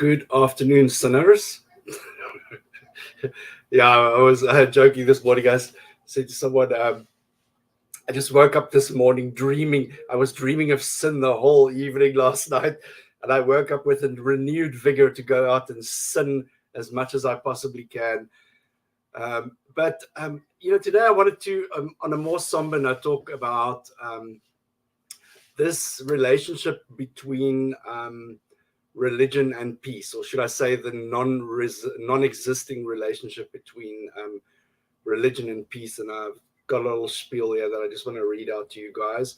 Good afternoon, sinners. Yeah, I was joking this morning. I said to someone, I just woke up this morning dreaming. I was dreaming of sin the whole evening last night, and I woke up with a renewed vigor to go out and sin as much as I possibly can. But today I wanted to, on a more somber note, talk about this relationship between religion and peace, or should I say the non-existing relationship between religion and peace. And I've got a little spiel here that I just want to read out to you guys.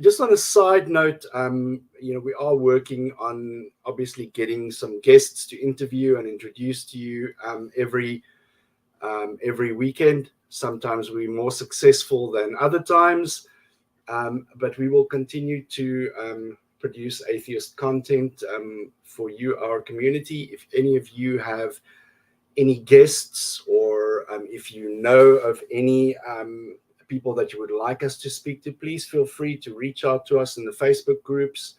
Just on a side note, we are working on obviously getting some guests to interview and introduce to you every weekend. Sometimes we're more successful than other times, but we will continue to produce atheist content for you, our community. If any of you have any guests, or if you know of any people that you would like us to speak to, please feel free to reach out to us in the Facebook groups.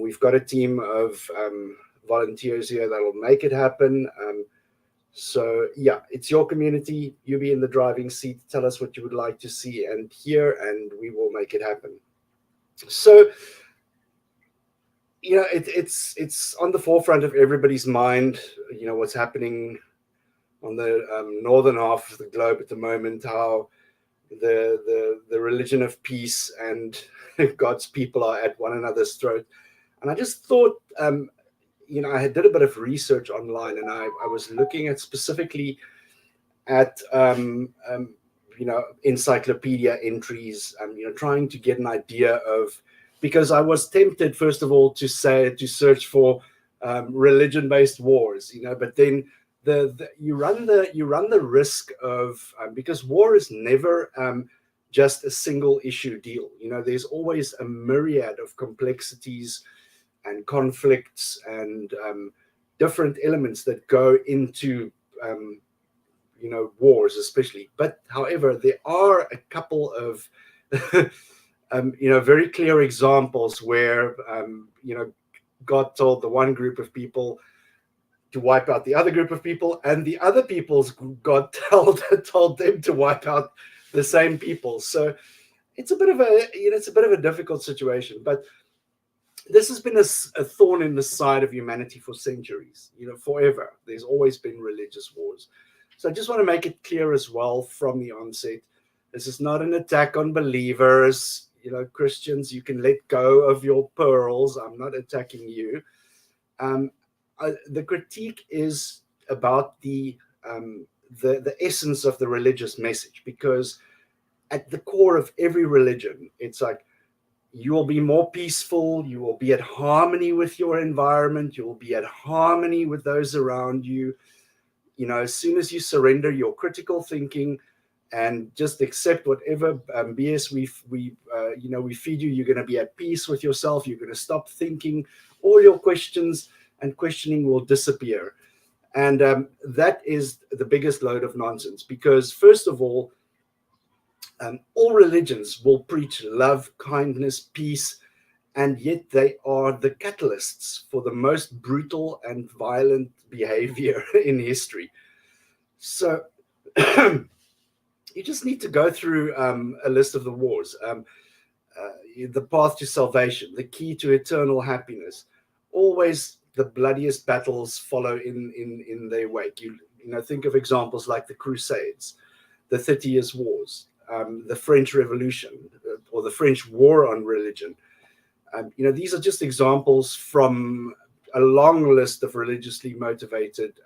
We've got a team of volunteers here that will make it happen. So yeah, it's your community. You be in the driving seat. Tell us what you would like to see and hear, and we will make it happen. So it's on the forefront of everybody's mind, what's happening on the northern half of the globe at the moment, how the religion of peace and God's people are at one another's throat. And I just thought, I did a bit of research online, and I was looking at specifically at, encyclopedia entries, trying to get an idea of, because I was tempted, first of all, to search for religion-based wars, but then you run the risk of, because war is never just a single issue deal. There's always a myriad of complexities and conflicts and different elements that go into wars, especially. But however, there are a couple of very clear examples where, God told the one group of people to wipe out the other group of people, and the other people's God told them to wipe out the same people. So it's a bit of a difficult situation. But this has been a thorn in the side of humanity for centuries. Forever. There's always been religious wars. So I just want to make it clear as well from the onset, this is not an attack on believers. Christians, you can let go of your pearls. I'm not attacking you. The critique is about the essence of the religious message, because at the core of every religion, it's like, you will be more peaceful, you will be at harmony with your environment, you will be at harmony with those around you. As soon as you surrender your critical thinking and just accept whatever BS we feed you, you're going to be at peace with yourself. You're going to stop thinking. All your questions and questioning will disappear. And that is the biggest load of nonsense, because first of all religions will preach love, kindness, peace, and yet they are the catalysts for the most brutal and violent behavior in history. So you just need to go through a list of the wars, the path to salvation, the key to eternal happiness. Always the bloodiest battles follow in their wake. You think of examples like the Crusades, the 30 Years' Wars, the French Revolution, or the French War on Religion. These are just examples from a long list of religiously motivated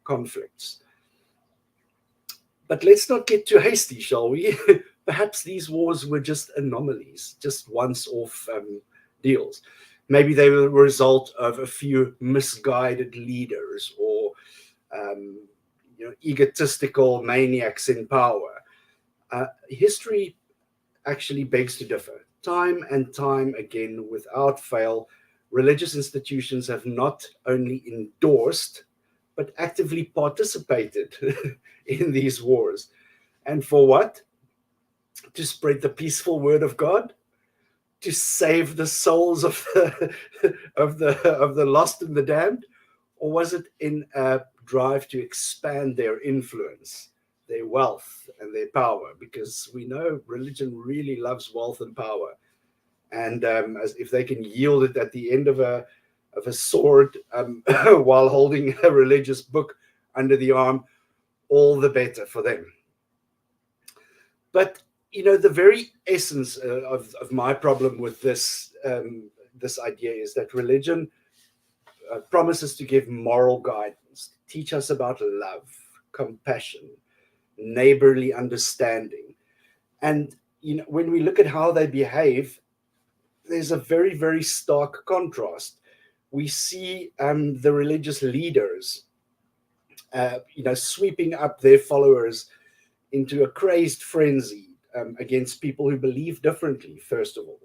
conflicts. But let's not get too hasty, shall we? Perhaps these wars were just anomalies, just once-off deals. Maybe they were the result of a few misguided leaders or egotistical maniacs in power. History actually begs to differ. Time and time again, without fail, religious institutions have not only endorsed, but actively participated in these wars. And for what? To spread the peaceful word of God? to save the souls of the of the lost and the damned, or was it in a drive to expand their influence, their wealth, and their power? Because we know religion really loves wealth and power, and as if they can yield it at the end of a sword while holding a religious book under the arm, all the better for them. But the very essence of my problem with this idea is that religion promises to give moral guidance, teach us about love, compassion, neighborly understanding. And when we look at how they behave, there's a very, very stark contrast. We see the religious leaders, sweeping up their followers into a crazed frenzy against people who believe differently, first of all.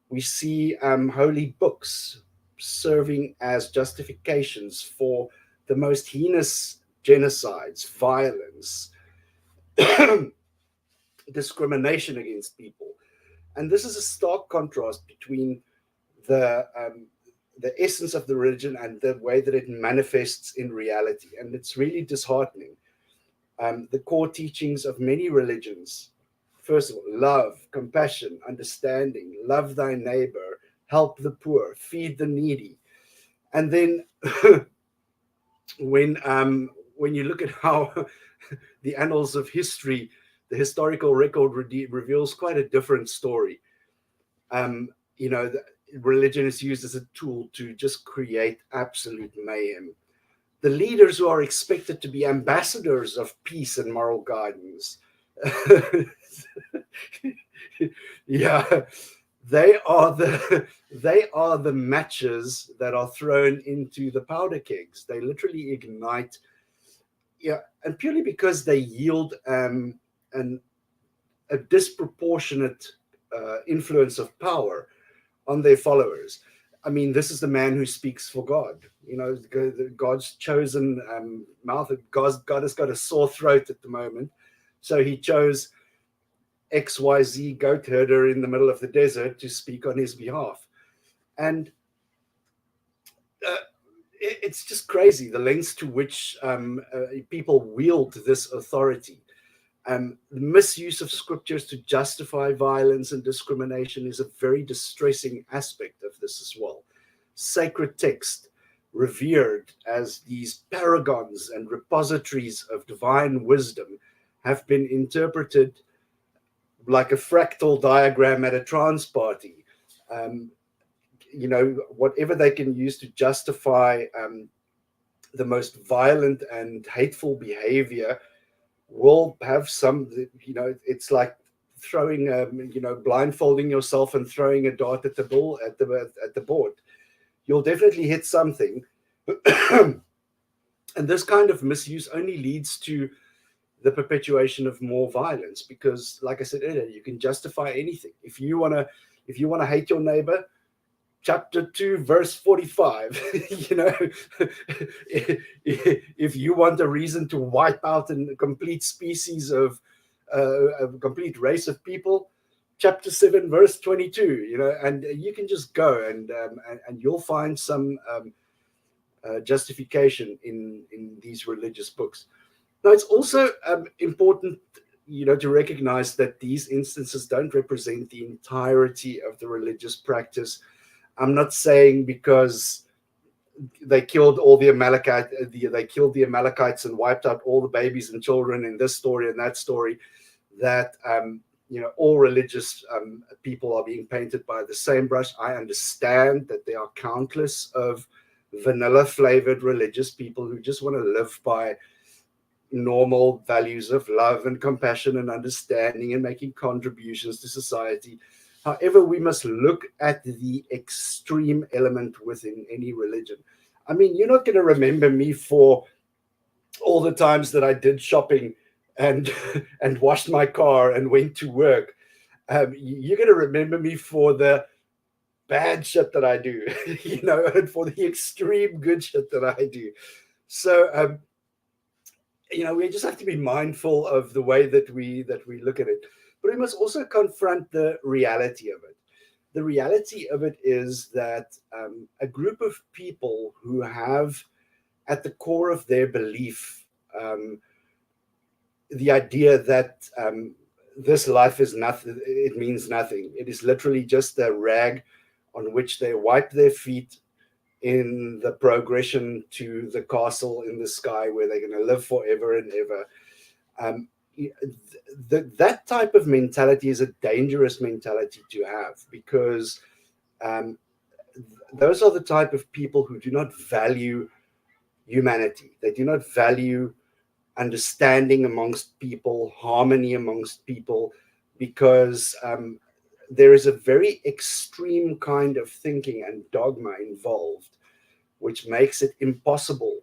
We see holy books serving as justifications for the most heinous genocides, violence, discrimination against people. And this is a stark contrast between the essence of the religion and the way that it manifests in reality. And it's really disheartening. The core teachings of many religions, first of all, love, compassion, understanding, love thy neighbor, help the poor, feed the needy. And then when you look at how the annals of history, the historical record reveals quite a different story. Religion is used as a tool to just create absolute mayhem. The leaders who are expected to be ambassadors of peace and moral guidance, yeah, they are the matches that are thrown into the powder kegs. They literally ignite, and purely because they yield a disproportionate influence of power on their followers. I mean, this is the man who speaks for God. God's chosen mouth. God has got a sore throat at the moment, so he chose XYZ goat herder in the middle of the desert to speak on his behalf. And it's just crazy, the lengths to which people wield this authority. The misuse of scriptures to justify violence and discrimination is a very distressing aspect of this as well. Sacred text, revered as these paragons and repositories of divine wisdom, have been interpreted like a fractal diagram at a trance party. Whatever they can use to justify the most violent and hateful behavior will have some, it's like throwing, blindfolding yourself and throwing a dart at the ball, at the board. You'll definitely hit something. And this kind of misuse only leads to the perpetuation of more violence, because, like I said earlier, you can justify anything. If you want to hate your neighbor, chapter 2, verse 45, if you want a reason to wipe out a complete species of a complete race of people, chapter 7, verse 22, and you can just go and you'll find some justification in these religious books. Now, it's also important, to recognize that these instances don't represent the entirety of the religious practice. I'm not saying because they killed all the Amalekites and wiped out all the babies and children in this story and that story, that all religious people are being painted by the same brush. I understand that there are countless of vanilla flavored religious people who just want to live by normal values of love and compassion and understanding and making contributions to society. However, we must look at the extreme element within any religion. I mean, you're not going to remember me for all the times that I did shopping and washed my car and went to work. You're going to remember me for the bad shit that I do, and for the extreme good shit that I do. So, we just have to be mindful of the way that we look at it. But we must also confront the reality of it. the reality of it is that a group of people who have at the core of their belief the idea that this life is nothing, it means nothing. It is literally just a rag on which they wipe their feet in the progression to the castle in the sky where they're going to live forever and ever. Um, that type of mentality is a dangerous mentality to have, because um, those are the type of people who do not value humanity. They do not value understanding amongst people, harmony amongst people, because there is a very extreme kind of thinking and dogma involved, which makes it impossible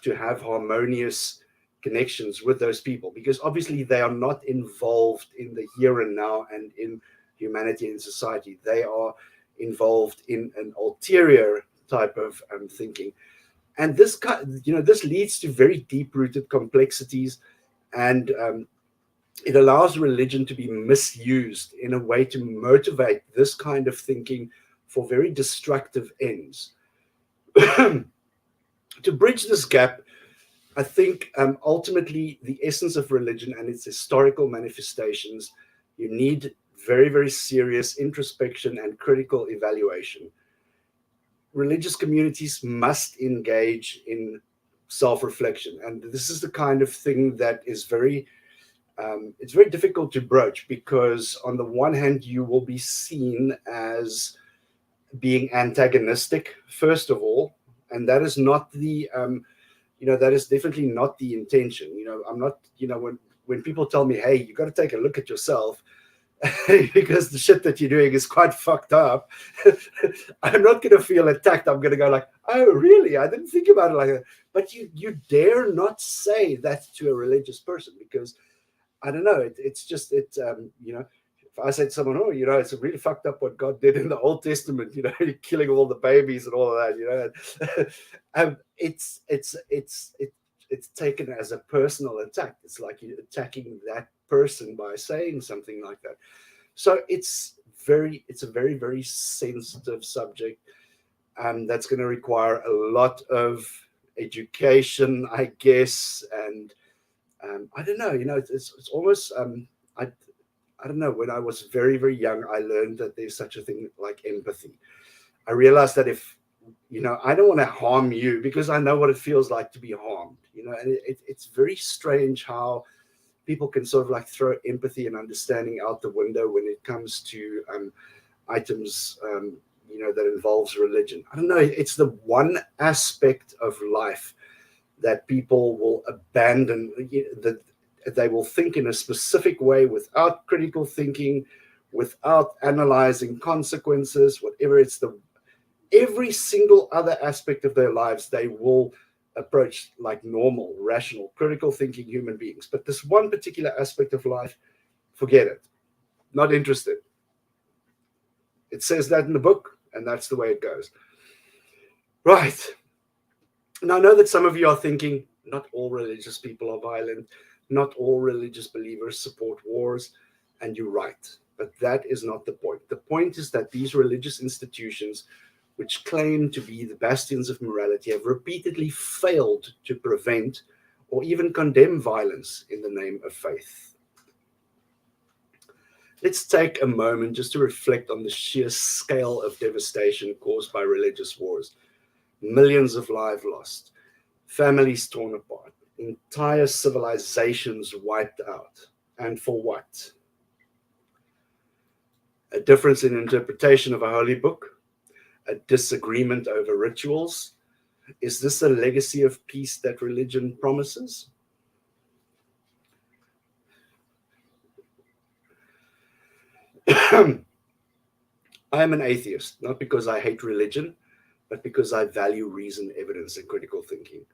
to have harmonious connections with those people, because obviously they are not involved in the here and now and in humanity and society. They are involved in an ulterior type of thinking. And this this leads to very deep-rooted complexities, and it allows religion to be misused in a way to motivate this kind of thinking for very destructive ends. To bridge this gap, I think ultimately the essence of religion and its historical manifestations, you need very, very serious introspection and critical evaluation. Religious communities must engage in self-reflection, and this is the kind of thing that is it's very difficult to broach, because on the one hand you will be seen as being antagonistic, first of all, and that is not the that is definitely not the intention. I'm not, when people tell me, hey, you got to take a look at yourself because the shit that you're doing is quite fucked up, I'm not going to feel attacked. I'm going to go like, oh, really? I didn't think about it like that. But you dare not say that to a religious person, because I don't know. It's just, if I say to someone, oh, it's really fucked up what God did in the Old Testament, killing all the babies and all of that, it's taken as a personal attack. It's like you're attacking that person by saying something like that. So it's a very, very sensitive subject, that's going to require a lot of education, I guess, and I don't know. It's almost I don't know. When I was very, very young, I learned that there's such a thing like empathy. I realized that if I don't want to harm you because I know what it feels like to be harmed. And it's very strange how people can sort of like throw empathy and understanding out the window when it comes to items that involves religion. I don't know. It's the one aspect of life that people will abandon. That they will think in a specific way without critical thinking, without analyzing consequences, whatever. Every single other aspect of their lives they will approach like normal, rational, critical thinking human beings. But this one particular aspect of life, forget it. Not interested. It says that in the book, and that's the way it goes. Right. And I know that some of you are thinking, not all religious people are violent. Not all religious believers support wars. And you're right. But that is not the point. The point is that these religious institutions, which claim to be the bastions of morality, have repeatedly failed to prevent or even condemn violence in the name of faith. Let's take a moment just to reflect on the sheer scale of devastation caused by religious wars. Millions of lives lost, families torn apart, entire civilizations wiped out. And for what? A difference in interpretation of a holy book? A disagreement over rituals? Is this a legacy of peace that religion promises? I am an atheist, not because I hate religion, but because I value reason, evidence, and critical thinking.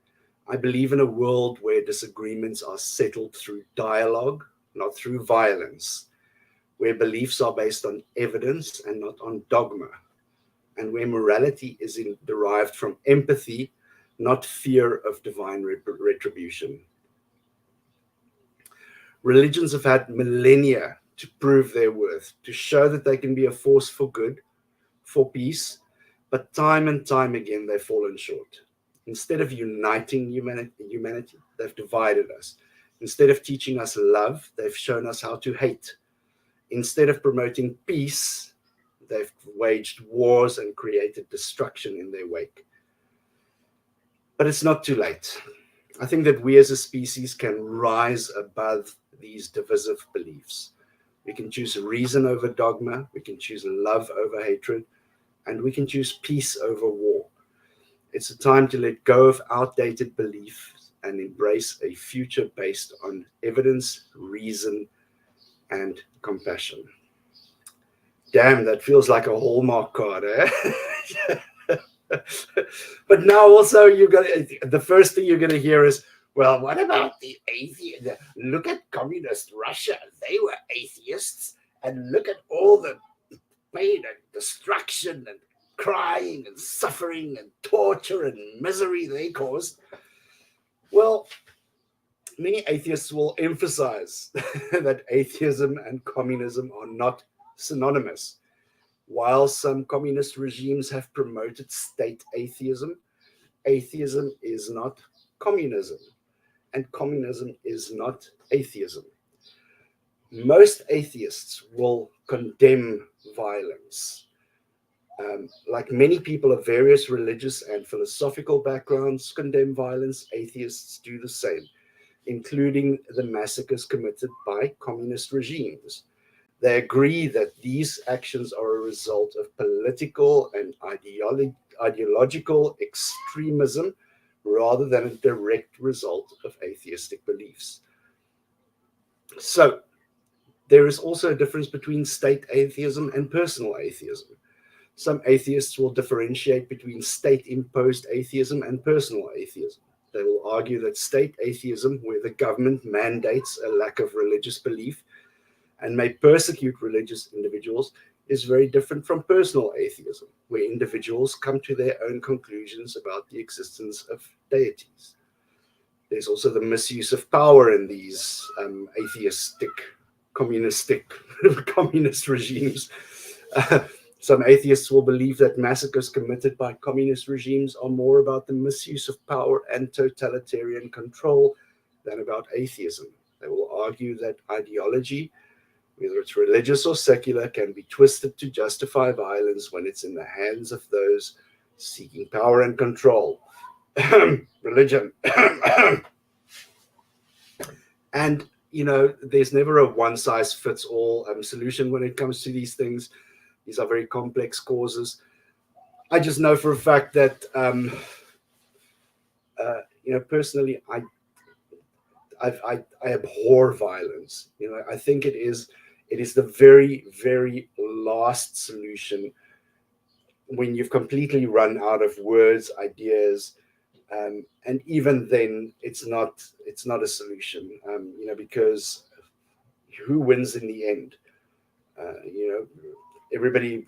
I believe in a world where disagreements are settled through dialogue, not through violence, where beliefs are based on evidence and not on dogma, and where morality is derived from empathy, not fear of divine retribution. Religions have had millennia to prove their worth, to show that they can be a force for good for peace, but time and time again they've fallen short. Instead of uniting humanity, they've divided us. Instead of teaching us love, they've shown us how to hate. Instead of promoting peace, they've waged wars and created destruction in their wake. But it's not too late. I think that we as a species can rise above these divisive beliefs. We can choose reason over dogma, we can choose love over hatred, and we can choose peace over war. It's a time to let go of outdated beliefs and embrace a future based on evidence, reason, and compassion. Damn, that feels like a Hallmark card, eh? But now also the first thing you're gonna hear is, well, what about the atheists? Look at communist Russia. They were atheists. And look at all the pain and destruction and crying and suffering and torture and misery they caused. Well, many atheists will emphasize that atheism and communism are not synonymous. While some communist regimes have promoted state atheism, atheism is not communism, and communism is not atheism. Most atheists will condemn violence. Like many people of various religious and philosophical backgrounds condemn violence, atheists do the same, including the massacres committed by communist regimes. They agree that these actions are a result of political and ideological extremism rather than a direct result of atheistic beliefs. So, there is also a difference between state atheism and personal atheism. Some atheists will differentiate between state-imposed atheism and personal atheism. They will argue that state atheism, where the government mandates a lack of religious belief and may persecute religious individuals, is very different from personal atheism, where individuals come to their own conclusions about the existence of deities. There's also the misuse of power in these atheistic, communist regimes. Some atheists will believe that massacres committed by communist regimes are more about the misuse of power and totalitarian control than about atheism. They will argue that ideology, whether it's religious or secular, can be twisted to justify violence when it's in the hands of those seeking power and control. Religion. And, there's never a one-size-fits-all solution when it comes to these things. These are very complex causes. I just know for a fact that, personally, I abhor violence. I think it is the very, very last solution when you've completely run out of words, ideas, and even then, it's not a solution. Because who wins in the end? Everybody,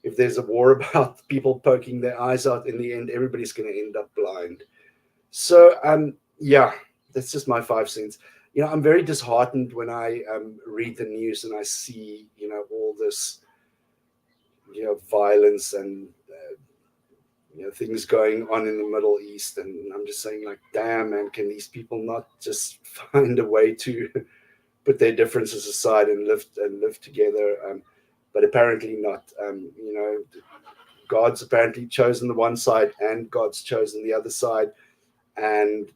if there's a war about people poking their eyes out, in the end, everybody's going to end up blind. So, that's just my 5 cents. I'm very disheartened when I read the news and I see, all this, violence and, things going on in the Middle East. And I'm just saying, like, damn, man, can these people not just find a way to put their differences aside and live together? But apparently not. God's apparently chosen the one side and God's chosen the other side. And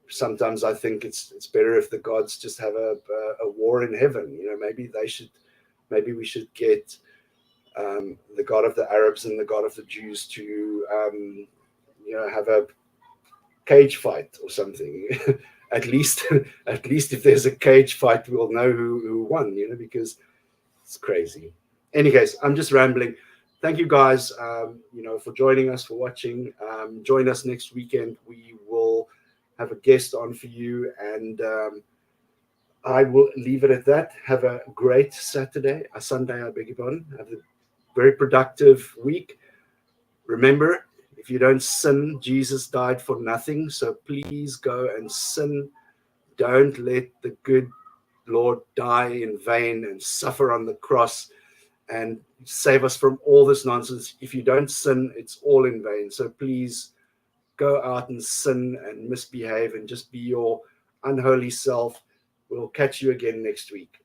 sometimes I think it's better if the gods just have a war in heaven. Maybe we should get the God of the Arabs and the God of the Jews to have a cage fight or something. at least if there's a cage fight, we'll know who won. Because it's crazy. Anyways, I'm just rambling. Thank you guys, for joining us, for watching. Join us next weekend. We will have a guest on for you, and I will leave it at that. Have a great Sunday, I beg your pardon. Have a very productive week. Remember, if you don't sin, Jesus died for nothing. So please go and sin. Don't let the good Lord die in vain and suffer on the cross and save us from all this nonsense. If you don't sin, it's all in vain. So please go out and sin and misbehave and just be your unholy self. We'll catch you again next week.